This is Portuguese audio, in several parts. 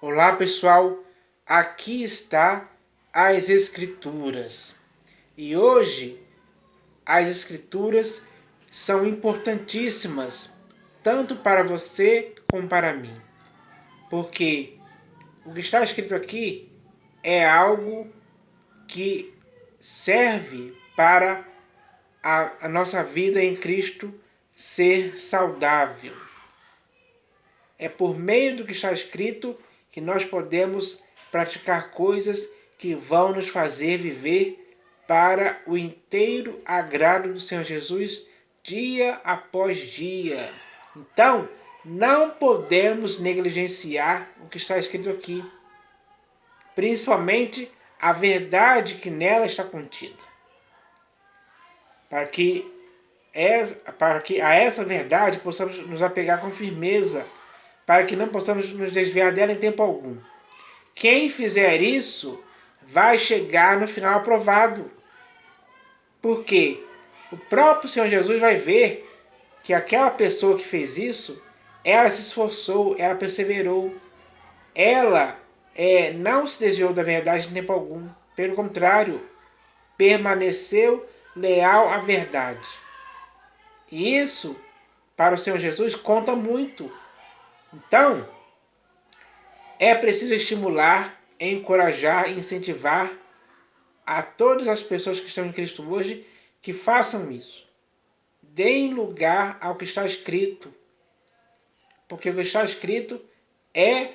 Olá pessoal, aqui está as Escrituras. E hoje as Escrituras são importantíssimas, tanto para você como para mim. Porque o que está escrito aqui é algo que serve para a nossa vida em Cristo ser saudável. É por meio do que está escrito que nós podemos praticar coisas que vão nos fazer viver para o inteiro agrado do Senhor Jesus dia após dia. Então, não podemos negligenciar o que está escrito aqui, principalmente a verdade que nela está contida. Para que a essa verdade possamos nos apegar com firmeza, para que não possamos nos desviar dela em tempo algum. Quem fizer isso vai chegar no final aprovado. Porque o próprio Senhor Jesus vai ver que aquela pessoa que fez isso, ela se esforçou, ela perseverou, ela não se desviou da verdade em tempo algum. Pelo contrário, permaneceu leal à verdade. E isso, para o Senhor Jesus, conta muito. Então, é preciso estimular, encorajar e incentivar a todas as pessoas que estão em Cristo hoje que façam isso. Deem lugar ao que está escrito. Porque o que está escrito é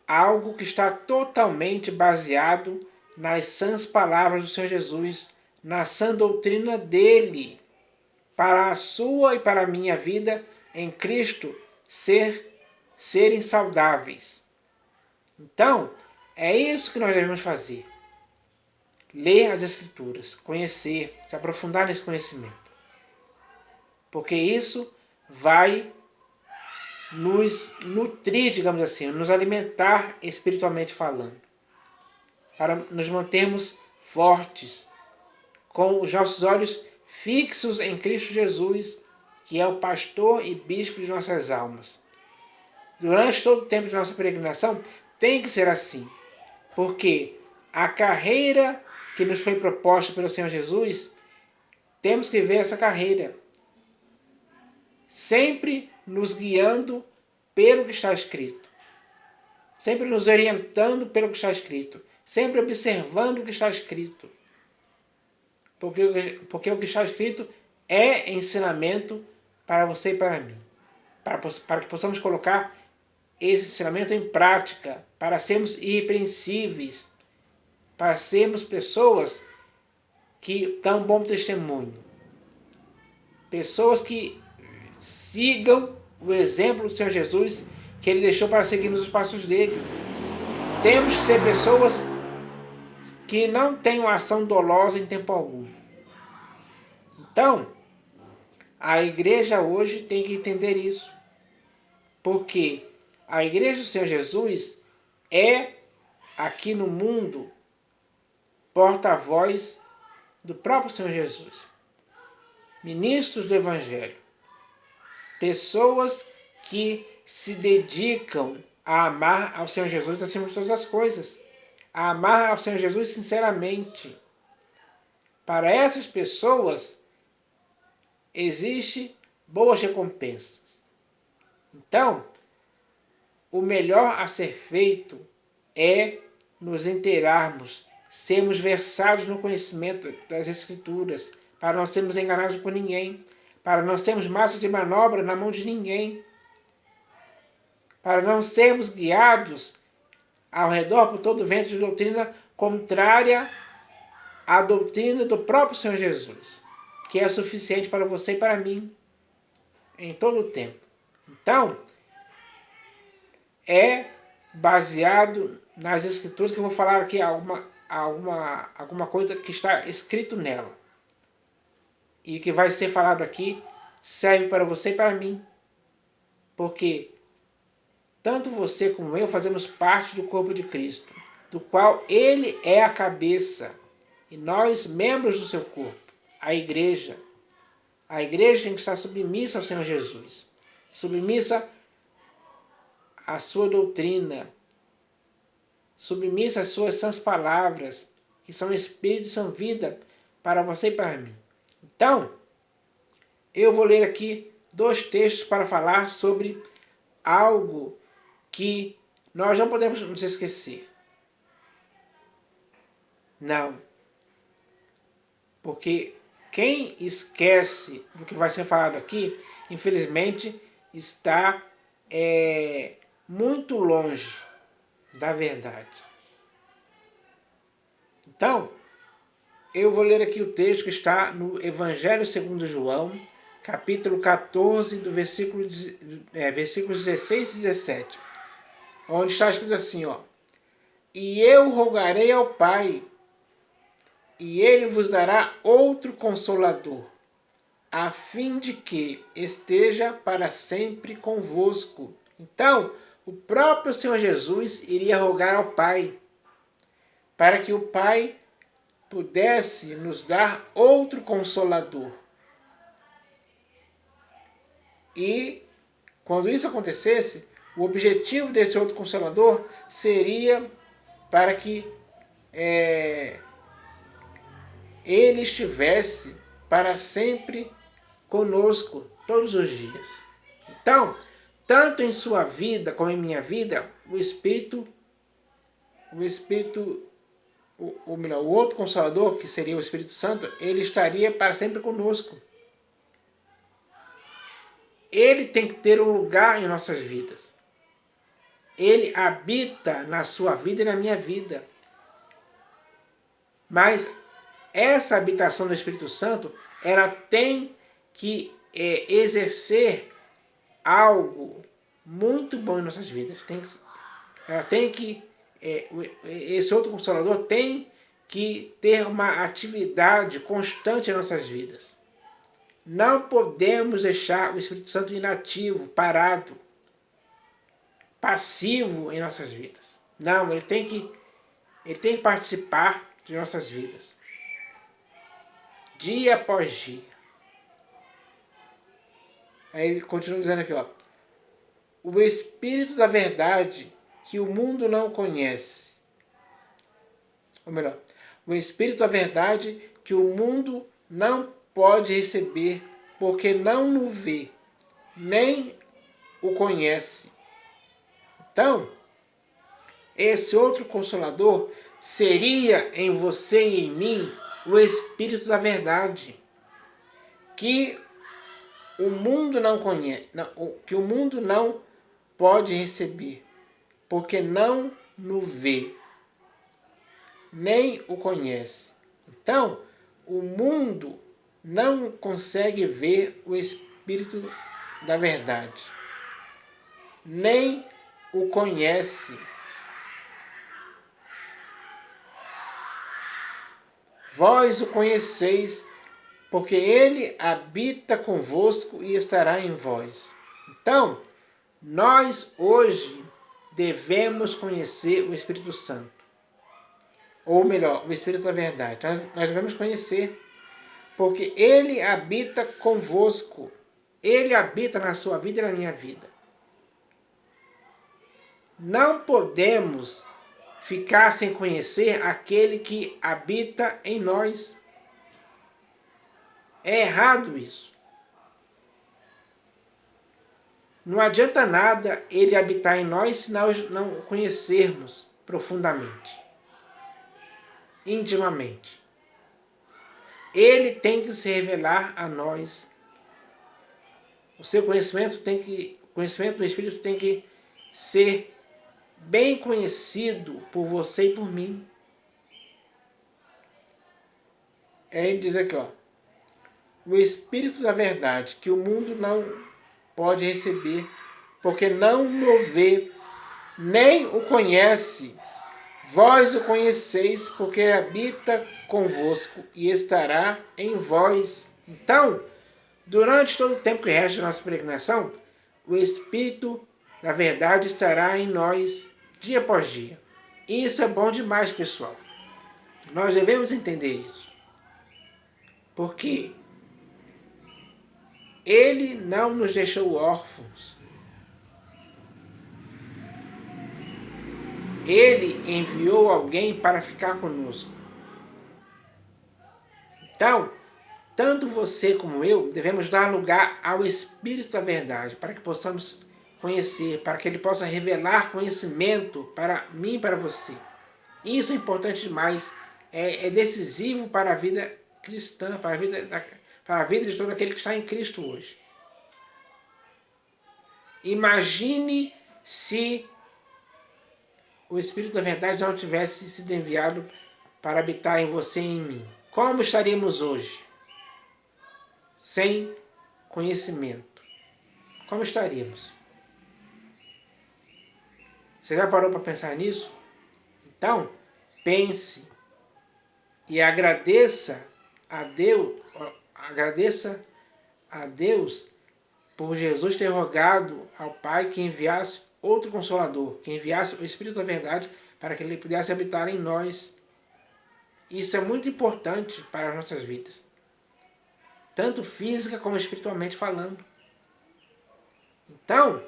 algo que está totalmente baseado nas sãs palavras do Senhor Jesus, na sã doutrina dele, para a sua e para a minha vida em Cristo serem saudáveis. Então, é isso que nós devemos fazer. Ler as Escrituras, conhecer, se aprofundar nesse conhecimento. Porque isso vai nos nutrir, digamos assim, nos alimentar espiritualmente falando. Para nos mantermos fortes, com os nossos olhos fixos em Cristo Jesus, que é o pastor e bispo de nossas almas. Durante todo o tempo de nossa peregrinação, tem que ser assim. Porque a carreira que nos foi proposta pelo Senhor Jesus, temos que ver essa carreira sempre nos guiando pelo que está escrito, sempre nos orientando pelo que está escrito, sempre observando o que está escrito, porque o que está escrito é ensinamento para você e para mim, para que possamos colocar esse ensinamento em prática, para sermos irrepreensíveis, para sermos pessoas que dão bom testemunho, pessoas que sigam o exemplo do Senhor Jesus, que Ele deixou para seguirmos os passos dele. Temos que ser pessoas que não tenham ação dolosa em tempo algum. Então, a igreja hoje tem que entender isso. Porque a igreja do Senhor Jesus é, aqui no mundo, porta-voz do próprio Senhor Jesus. Ministros do Evangelho. Pessoas que se dedicam a amar ao Senhor Jesus acima de todas as coisas. A amar ao Senhor Jesus sinceramente. Para essas pessoas, existe boas recompensas. Então, o melhor a ser feito é nos inteirarmos, sermos versados no conhecimento das Escrituras, para não sermos enganados por ninguém, para não sermos massa de manobra na mão de ninguém, para não sermos guiados ao redor por todo vento de doutrina contrária à doutrina do próprio Senhor Jesus, que é suficiente para você e para mim em todo o tempo. Então, é baseado nas Escrituras que eu vou falar aqui alguma coisa que está escrito nela. E que vai ser falado aqui serve para você e para mim. Porque tanto você como eu fazemos parte do corpo de Cristo, do qual Ele é a cabeça, e nós, membros do seu corpo, a igreja. A igreja tem que estar submissa ao Senhor Jesus, submissa à sua doutrina, submissa às suas sãs palavras, que são espírito e são vida para você e para mim. Então, eu vou ler aqui 2 textos para falar sobre algo que nós não podemos nos esquecer. Não. Porque quem esquece do que vai ser falado aqui, infelizmente, está muito longe da verdade. Então, eu vou ler aqui o texto que está no Evangelho segundo João, capítulo 14, do versículos 16 e 17, onde está escrito assim, ó: E eu rogarei ao Pai, e ele vos dará outro Consolador, a fim de que esteja para sempre convosco. Então, o próprio Senhor Jesus iria rogar ao Pai, para que o Pai pudesse nos dar outro Consolador. E, quando isso acontecesse, o objetivo desse outro Consolador seria para que ele estivesse para sempre conosco, todos os dias. Então, tanto em sua vida como em minha vida, o outro Consolador, que seria o Espírito Santo, ele estaria para sempre conosco. Ele tem que ter um lugar em nossas vidas. Ele habita na sua vida e na minha vida. Mas essa habitação do Espírito Santo, ela tem que exercer algo muito bom em nossas vidas. Esse outro Consolador tem que ter uma atividade constante em nossas vidas. Não podemos deixar o Espírito Santo inativo, parado, passivo em nossas vidas. Não, ele tem que participar de nossas vidas, dia após dia. Aí ele continua dizendo aqui, ó: o Espírito da verdade que o mundo não conhece. Ou melhor, o Espírito da verdade que o mundo não pode receber, porque não o vê, nem o conhece. Então, esse outro Consolador seria em você e em mim o Espírito da verdade, que o mundo não conhece, que o mundo não pode receber, porque não o vê, nem o conhece. Então, o mundo não consegue ver o Espírito da verdade, nem o conhece. Vós o conheceis, porque ele habita convosco e estará em vós. Então, nós hoje devemos conhecer o Espírito Santo. Ou melhor, o Espírito da verdade. Nós devemos conhecer, porque ele habita convosco. Ele habita na sua vida e na minha vida. Não podemos ficar sem conhecer aquele que habita em nós. É errado isso. Não adianta nada ele habitar em nós se nós não o conhecermos profundamente, intimamente. Ele tem que se revelar a nós. O conhecimento do Espírito tem que ser bem conhecido por você e por mim. Ele diz aqui, ó: o Espírito da verdade que o mundo não pode receber, porque não o vê, nem o conhece. Vós o conheceis, porque habita convosco e estará em vós. Então, durante todo o tempo que resta da nossa peregrinação, o Espírito da verdade estará em nós dia após dia. E isso é bom demais, pessoal. Nós devemos entender isso. Porque ele não nos deixou órfãos. Ele enviou alguém para ficar conosco. Então, tanto você como eu devemos dar lugar ao Espírito da verdade, para que possamos conhecer, para que ele possa revelar conhecimento para mim e para você. Isso é importante demais, é decisivo para a vida cristã, para a vida de todo aquele que está em Cristo hoje. Imagine se o Espírito da verdade não tivesse sido enviado para habitar em você e em mim. Como estaríamos hoje? Sem conhecimento. Como estaríamos? Você já parou para pensar nisso? Então, pense e agradeça a Deus por Jesus ter rogado ao Pai que enviasse outro Consolador, que enviasse o Espírito da verdade para que ele pudesse habitar em nós. Isso é muito importante para as nossas vidas, tanto física como espiritualmente falando. Então,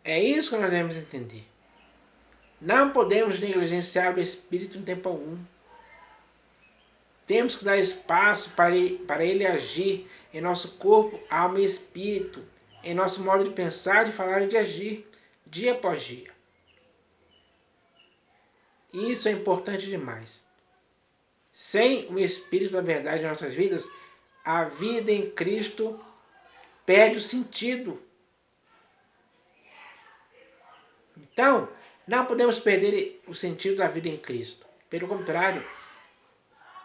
é isso que nós devemos entender. Não podemos negligenciar o Espírito em tempo algum. Temos que dar espaço para ele agir em nosso corpo, alma e espírito, em nosso modo de pensar, de falar e de agir, dia após dia. Isso é importante demais. Sem o Espírito da verdade em nossas vidas, a vida em Cristo perde o sentido. Então, não podemos perder o sentido da vida em Cristo. Pelo contrário,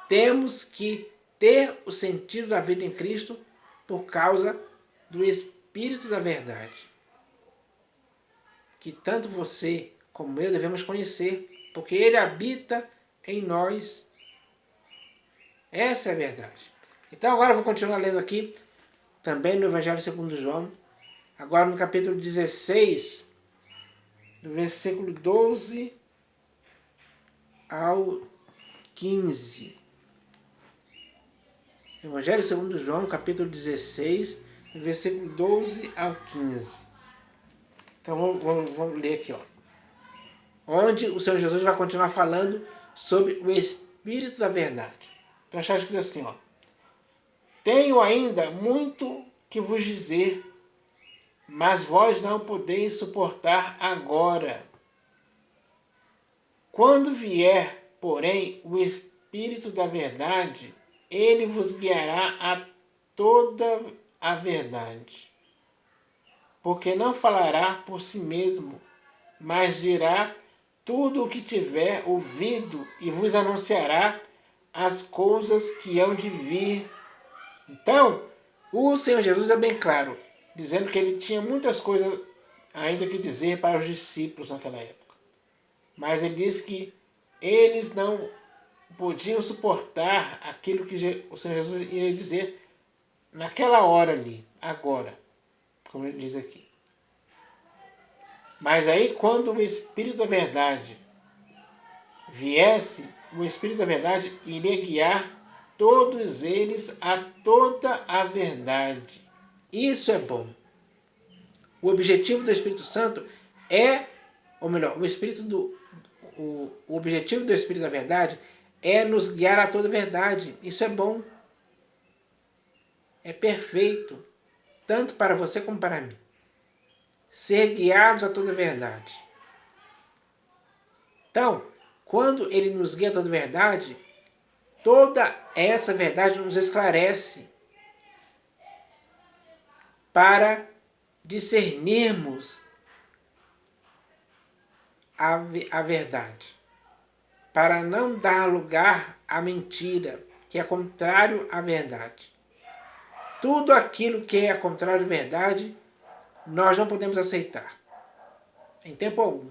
temos que ter o sentido da vida em Cristo por causa do Espírito da verdade, que tanto você como eu devemos conhecer, porque ele habita em nós. Essa é a verdade. Então agora eu vou continuar lendo aqui, também no Evangelho segundo João, agora no capítulo 16, do versículo 12 ao 15. Evangelho segundo João, capítulo 16, versículo 12 ao 15. Então vamos ler aqui, ó. Onde o Senhor Jesus vai continuar falando sobre o Espírito da verdade. Então está escrito assim, ó. Tenho ainda muito que vos dizer, mas vós não podeis suportar agora. Quando vier, porém, o Espírito da verdade, ele vos guiará a toda a verdade. Porque não falará por si mesmo, mas dirá tudo o que tiver ouvido e vos anunciará as coisas que hão de vir. Então, o Senhor Jesus é bem claro, dizendo que ele tinha muitas coisas ainda que dizer para os discípulos naquela época. Mas ele disse que eles não podiam suportar aquilo que o Senhor Jesus iria dizer naquela hora ali, agora, como ele diz aqui. Mas aí quando o Espírito da verdade viesse, o Espírito da verdade iria guiar todos eles a toda a verdade. Isso é bom. O objetivo do Espírito Santo é, ou melhor, o objetivo do Espírito da verdade é nos guiar a toda a verdade. Isso é bom. É perfeito, tanto para você como para mim. Ser guiados a toda a verdade. Então, quando ele nos guia a toda a verdade, toda essa verdade nos esclarece para discernirmos a verdade, para não dar lugar à mentira, que é contrário à verdade. Tudo aquilo que é contrário à verdade, nós não podemos aceitar, em tempo algum.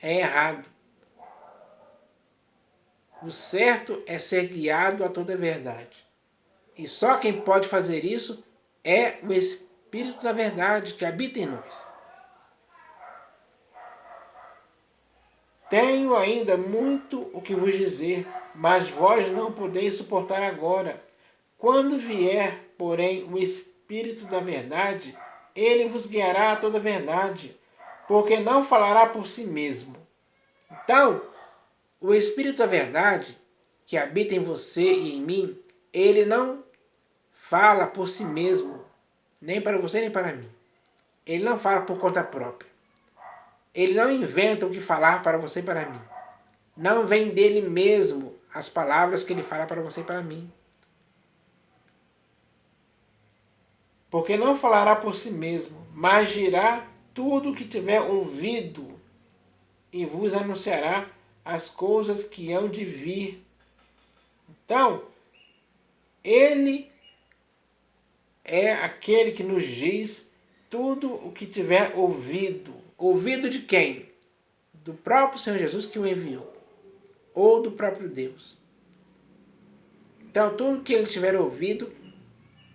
É errado. O certo é ser guiado a toda a verdade. E só quem pode fazer isso é o Espírito da verdade que habita em nós. Tenho ainda muito o que vos dizer, mas vós não podeis suportar agora. Quando vier, porém, o Espírito da verdade, ele vos guiará a toda a verdade, porque não falará por si mesmo. Então, o Espírito da Verdade, que habita em você e em mim, ele não fala por si mesmo, nem para você nem para mim. Ele não fala por conta própria. Ele não inventa o que falar para você e para mim. Não vem dele mesmo as palavras que ele fala para você e para mim. Porque não falará por si mesmo, mas dirá tudo o que tiver ouvido e vos anunciará as coisas que hão de vir. Então, ele é aquele que nos diz tudo o que tiver ouvido. Ouvido de quem? Do próprio Senhor Jesus que o enviou. Ou do próprio Deus. Então, tudo que ele tiver ouvido,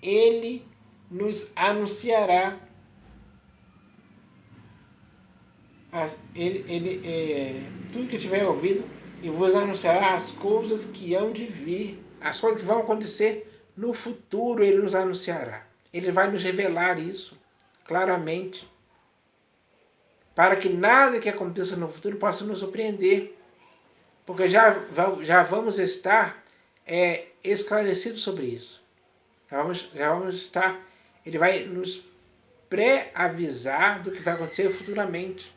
ele nos anunciará. Tudo que tiver ouvido, e vos anunciará as coisas que hão de vir. As coisas que vão acontecer no futuro, ele nos anunciará. Ele vai nos revelar isso claramente. Para que nada que aconteça no futuro possa nos surpreender. Porque já vamos estar esclarecidos sobre isso. Já vamos estar... Ele vai nos pré-avisar do que vai acontecer futuramente.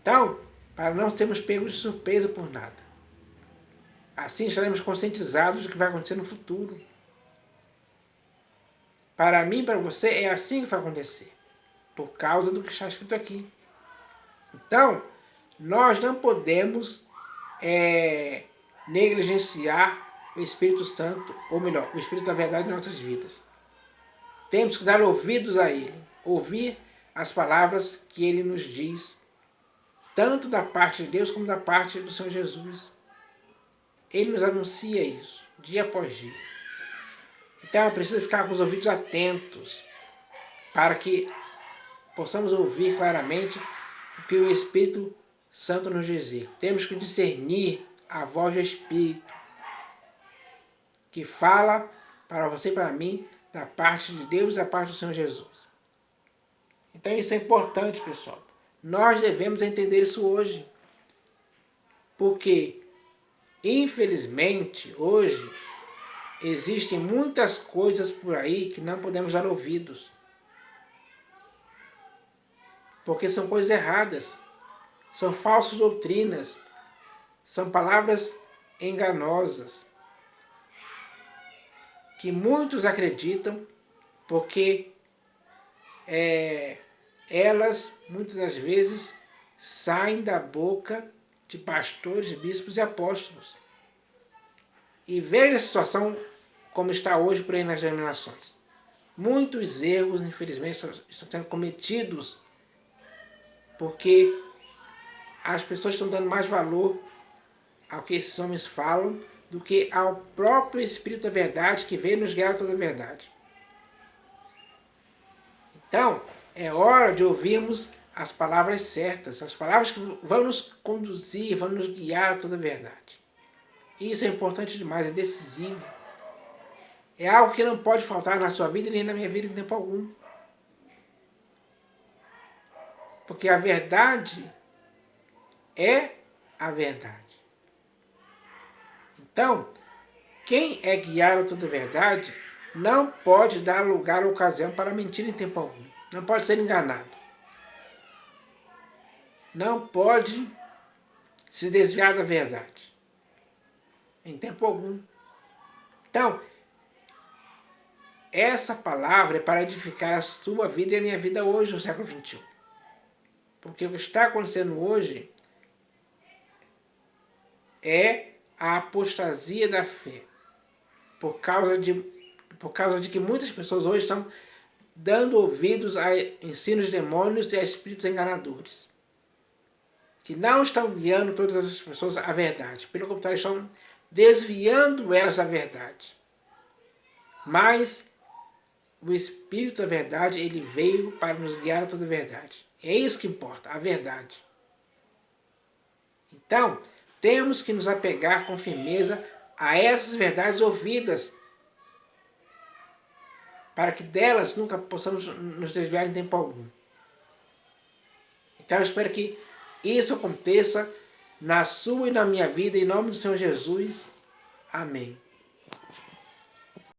Então, para não sermos pegos de surpresa por nada. Assim estaremos conscientizados do que vai acontecer no futuro. Para mim e para você é assim que vai acontecer. Por causa do que está escrito aqui. Então, nós não podemos negligenciar o Espírito Santo, ou melhor, o Espírito da Verdade em nossas vidas. Temos que dar ouvidos a Ele, ouvir as palavras que Ele nos diz, tanto da parte de Deus como da parte do Senhor Jesus. Ele nos anuncia isso, dia após dia. Então é preciso ficar com os ouvidos atentos, para que possamos ouvir claramente o que o Espírito Santo nos diz. Temos que discernir a voz do Espírito, que fala para você e para mim, da parte de Deus e da parte do Senhor Jesus. Então isso é importante, pessoal. Nós devemos entender isso hoje. Porque, infelizmente, hoje, existem muitas coisas por aí que não podemos dar ouvidos. Porque são coisas erradas. São falsas doutrinas. São palavras enganosas. Que muitos acreditam porque elas, muitas das vezes, saem da boca de pastores, bispos e apóstolos. E veja a situação como está hoje por aí nas denominações. Muitos erros, infelizmente, estão sendo cometidos porque as pessoas estão dando mais valor ao que esses homens falam do que ao próprio Espírito da Verdade que veio nos guiar a toda a verdade. Então, é hora de ouvirmos as palavras certas, as palavras que vão nos conduzir, vão nos guiar a toda a verdade. Isso é importante demais, é decisivo. É algo que não pode faltar na sua vida nem na minha vida em tempo algum. Porque a verdade é a verdade. Então, quem é guiado a toda a verdade não pode dar lugar ou ocasião para mentir em tempo algum. Não pode ser enganado. Não pode se desviar da verdade. Em tempo algum. Então, essa palavra é para edificar a sua vida e a minha vida hoje, no século XXI. Porque o que está acontecendo hoje é a apostasia da fé. Por causa de que muitas pessoas hoje estão dando ouvidos a ensinos de demônios e a espíritos enganadores. Que não estão guiando todas essas pessoas à verdade. Pelo contrário, estão desviando elas da verdade. Mas o Espírito da Verdade, ele veio para nos guiar a toda a verdade. É isso que importa, a verdade. Então, temos que nos apegar com firmeza a essas verdades ouvidas, para que delas nunca possamos nos desviar em tempo algum. Então eu espero que isso aconteça na sua e na minha vida, em nome do Senhor Jesus. Amém.